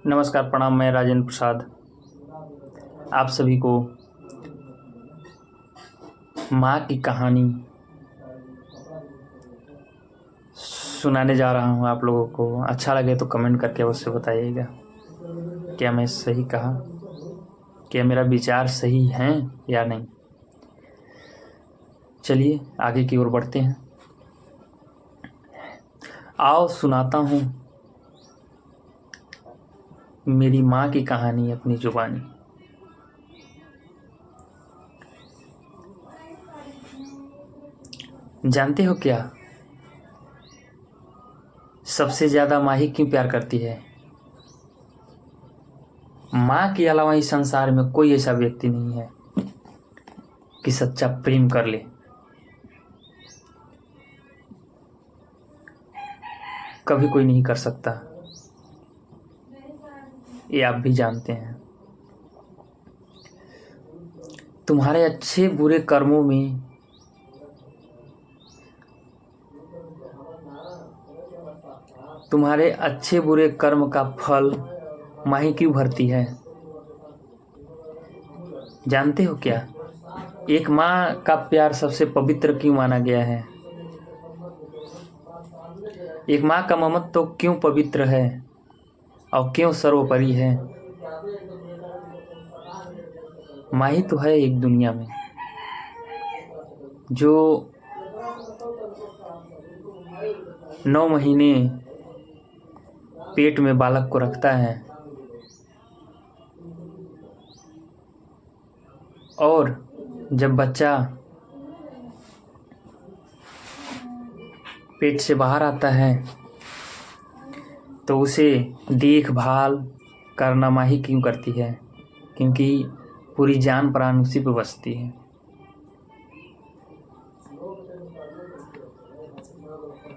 नमस्कार, प्रणाम। मैं राजेंद्र प्रसाद आप सभी को माँ की कहानी सुनाने जा रहा हूँ। आप लोगों को अच्छा लगे तो कमेंट करके अवश्य बताइएगा। क्या मैं सही कहा? क्या मेरा विचार सही है या नहीं? चलिए आगे की ओर बढ़ते हैं। आओ सुनाता हूँ मेरी माँ की कहानी अपनी जुबानी। जानते हो क्या, सबसे ज़्यादा माँ ही क्यों प्यार करती है? माँ के अलावा इस संसार में कोई ऐसा व्यक्ति नहीं है कि सच्चा प्रेम कर ले। कभी कोई नहीं कर सकता, ये आप भी जानते हैं। तुम्हारे अच्छे बुरे कर्मों में तुम्हारे अच्छे बुरे कर्म का फल माँ ही क्यों भरती है? जानते हो क्या, एक माँ का प्यार सबसे पवित्र क्यों माना गया है? एक माँ का ममत्व तो क्यों पवित्र है और क्यों सर्वोपरि है? माँ ही तो है एक दुनिया में जो 9 महीने पेट में बालक को रखता है और जब बच्चा पेट से बाहर आता है तो उसे देखभाल करना माँ ही क्यों करती है? क्योंकि पूरी जान प्राण उसी पे बसती है।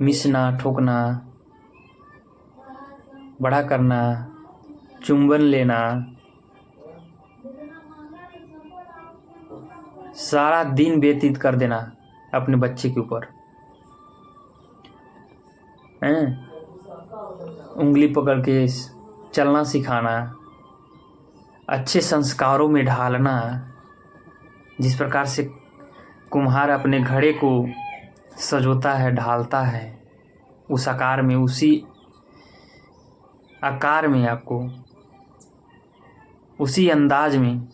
मिसना, ठोकना, बड़ा करना, चुंबन लेना, सारा दिन व्यतीत कर देना अपने बच्चे के ऊपर, उंगली पकड़ के चलना सिखाना, अच्छे संस्कारों में ढालना। जिस प्रकार से कुम्हार अपने घड़े को सजोता है, ढालता है, उस आकार में, उसी आकार में, आपको उसी अंदाज में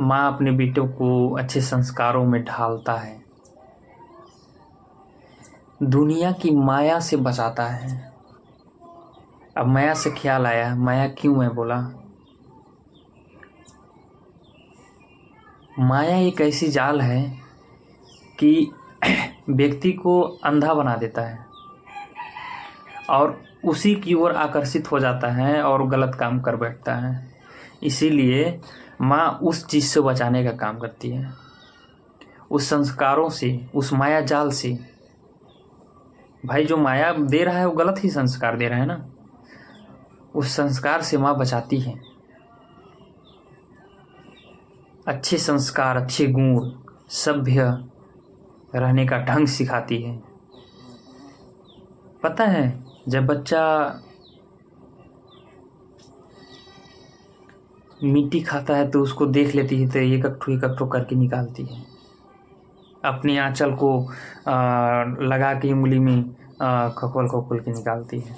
माँ अपने बेटों को अच्छे संस्कारों में ढालता है, दुनिया की माया से बचाता है। अब माया से ख्याल आया, माया क्यों मैं बोला? माया एक ऐसी जाल है कि व्यक्ति को अंधा बना देता है और उसी की ओर आकर्षित हो जाता है और गलत काम कर बैठता है। इसीलिए माँ उस चीज़ से बचाने का काम करती है, उस संस्कारों से, उस माया जाल से। भाई जो माया दे रहा है वो गलत ही संस्कार दे रहा है ना, उस संस्कार से माँ बचाती है। अच्छे संस्कार, अच्छे गुण, सभ्य रहने का ढंग सिखाती है। पता है, जब बच्चा मिट्टी खाता है तो उसको देख लेती है तो एक अट्ठू करके निकालती है, अपनी आंचल को लगा के उंगली में खखोल खखोल के निकालती है।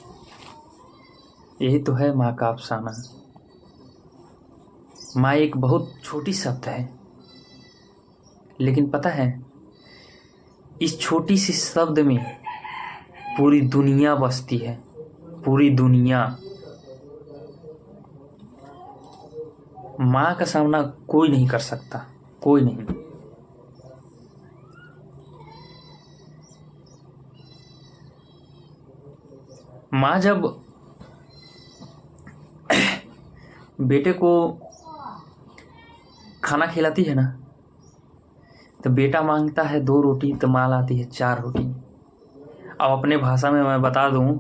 यही तो है माँ का अफसाना। माँ एक बहुत छोटी शब्द है, लेकिन पता है इस छोटी सी शब्द में पूरी दुनिया बसती है, पूरी दुनिया। माँ का सामना कोई नहीं कर सकता, कोई नहीं। माँ जब बेटे को खाना खिलाती है ना, तो बेटा मांगता है 2 रोटी तो माँ लाती है 4 रोटी। अब अपने भाषा में मैं बता दूं,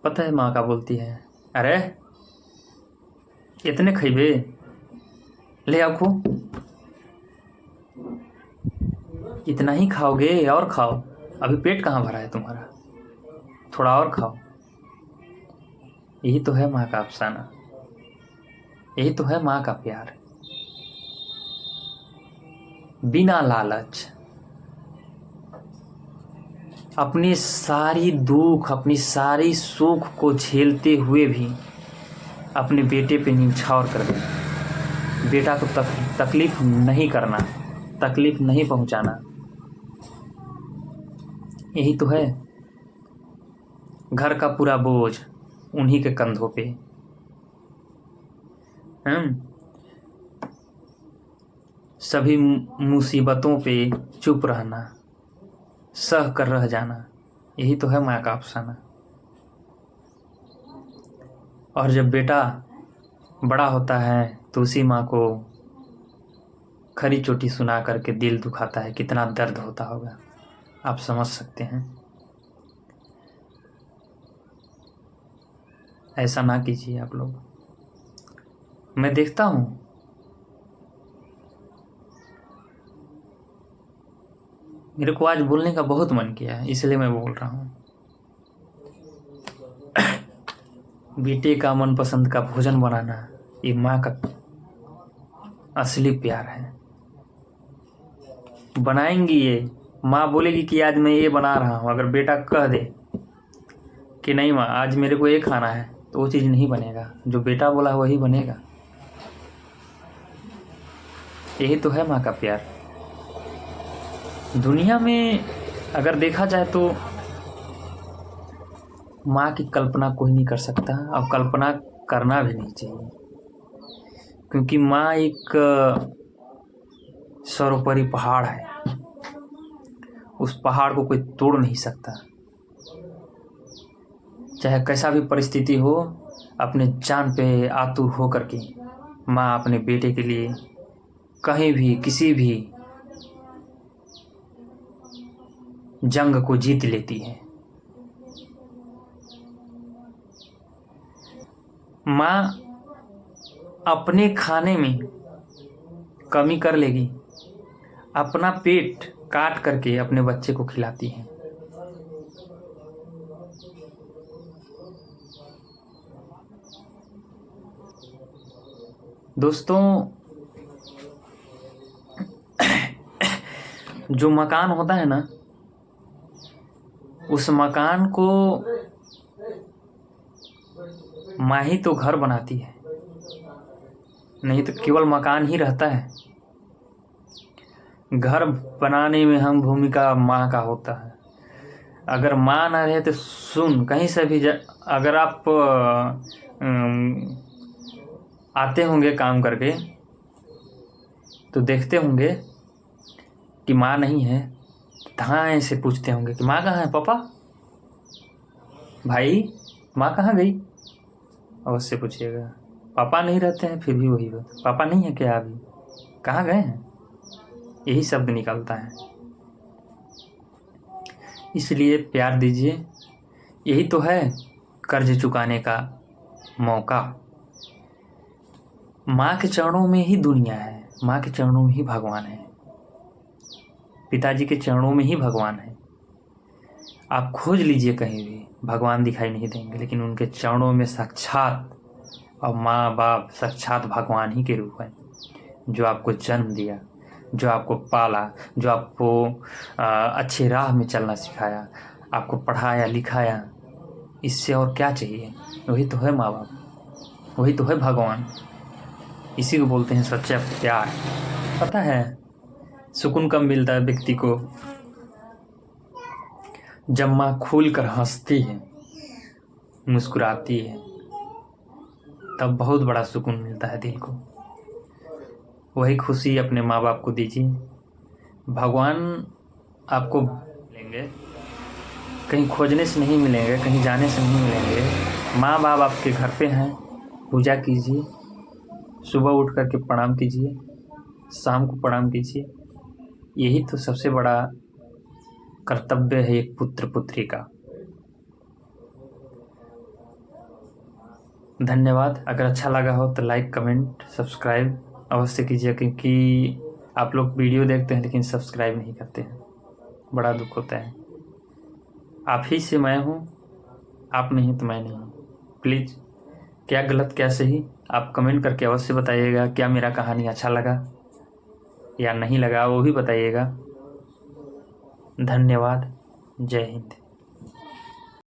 पता है माँ का बोलती है, अरे इतने खइबे, ले आओ खो, इतना ही खाओगे और खाओ, अभी पेट कहाँ भरा है तुम्हारा, थोड़ा और खाओ। यही तो है माँ का अफसाना, यही तो है माँ का प्यार। बिना लालच, अपनी सारी दुख, अपनी सारी सुख को झेलते हुए भी अपने बेटे पे न्यौछावर कर देना, बेटा को तकलीफ नहीं करना, तकलीफ नहीं पहुंचाना। यही तो है। घर का पूरा बोझ उन्हीं के कंधों पे। सभी मुसीबतों पे चुप रहना, सह कर रह जाना, यही तो है माँ का अफसाना। और जब बेटा बड़ा होता है तो उसी माँ को खरी चोटी सुना करके दिल दुखाता है, कितना दर्द होता होगा, आप समझ सकते हैं। ऐसा ना कीजिए आप लोग। मैं देखता हूँ मेरे को आज बोलने का बहुत मन किया है, इसलिए मैं बोल रहा हूँ। बेटे का मनपसंद का भोजन बनाना, ये माँ का असली प्यार है। बनाएंगी ये, माँ बोलेगी कि आज मैं ये बना रहा हूँ, अगर बेटा कह दे कि नहीं माँ आज मेरे को ये खाना है, तो वो चीज़ नहीं बनेगा, जो बेटा बोला है वही बनेगा। यही तो है माँ का प्यार। दुनिया में अगर देखा जाए तो माँ की कल्पना कोई नहीं कर सकता, और कल्पना करना भी नहीं चाहिए, क्योंकि माँ एक सर्वोपरि पहाड़ है, उस पहाड़ को कोई तोड़ नहीं सकता। चाहे कैसा भी परिस्थिति हो, अपने जान पे आतुर हो करके माँ अपने बेटे के लिए कहीं भी किसी भी जंग को जीत लेती है। माँ अपने खाने में कमी कर लेगी, अपना पेट काट करके अपने बच्चे को खिलाती है। दोस्तों, जो मकान होता है ना, उस मकान को माँ ही तो घर बनाती है, नहीं तो केवल मकान ही रहता है। घर बनाने में हम भूमिका माँ का होता है। अगर माँ ना रहे तो सुन कहीं से भी अगर आप आते होंगे काम करके तो देखते होंगे कि माँ नहीं है, धाए से पूछते होंगे कि माँ कहाँ है, पापा, भाई माँ कहाँ गई। अवश्य पूछिएगा, पापा नहीं रहते हैं फिर भी वही बात, पापा नहीं है क्या, अभी कहाँ गए हैं, यही शब्द निकलता है। इसलिए प्यार दीजिए, यही तो है कर्ज चुकाने का मौका। माँ के चरणों में ही दुनिया है, माँ के चरणों में ही भगवान है, पिताजी के चरणों में ही भगवान है। आप खोज लीजिए कहीं भी, भगवान दिखाई नहीं देंगे, लेकिन उनके चरणों में साक्षात, और माँ बाप साक्षात भगवान ही के रूप है, जो आपको जन्म दिया, जो आपको पाला, जो आपको अच्छे राह में चलना सिखाया, आपको पढ़ाया लिखाया। इससे और क्या चाहिए। वही तो है माँ बाप, वही तो है भगवान। इसी को बोलते हैं सच्चा प्यार। पता है सुकून कब मिलता है व्यक्ति को, जब माँ खुल कर हंसती है, मुस्कुराती है, तब बहुत बड़ा सुकून मिलता है दिल को। वही खुशी अपने माँ बाप को दीजिए, भगवान आपको मिलेंगे, कहीं खोजने से नहीं मिलेंगे, कहीं जाने से नहीं मिलेंगे। माँ बाप आपके घर पे हैं, पूजा कीजिए, सुबह उठ करके प्रणाम कीजिए, शाम को प्रणाम कीजिए। यही तो सबसे बड़ा कर्तव्य है एक पुत्र पुत्री का। धन्यवाद। अगर अच्छा लगा हो तो लाइक कमेंट सब्सक्राइब अवश्य कीजिए, क्योंकि आप लोग वीडियो देखते हैं लेकिन सब्सक्राइब नहीं करते हैं, बड़ा दुख होता है। आप ही से मैं हूँ, आप नहीं तो मैं नहीं हूँ। प्लीज़ क्या गलत क्या सही आप कमेंट करके अवश्य बताइएगा। क्या मेरा कहानी अच्छा लगा या नहीं लगा वो भी बताइएगा। धन्यवाद। जय हिंद।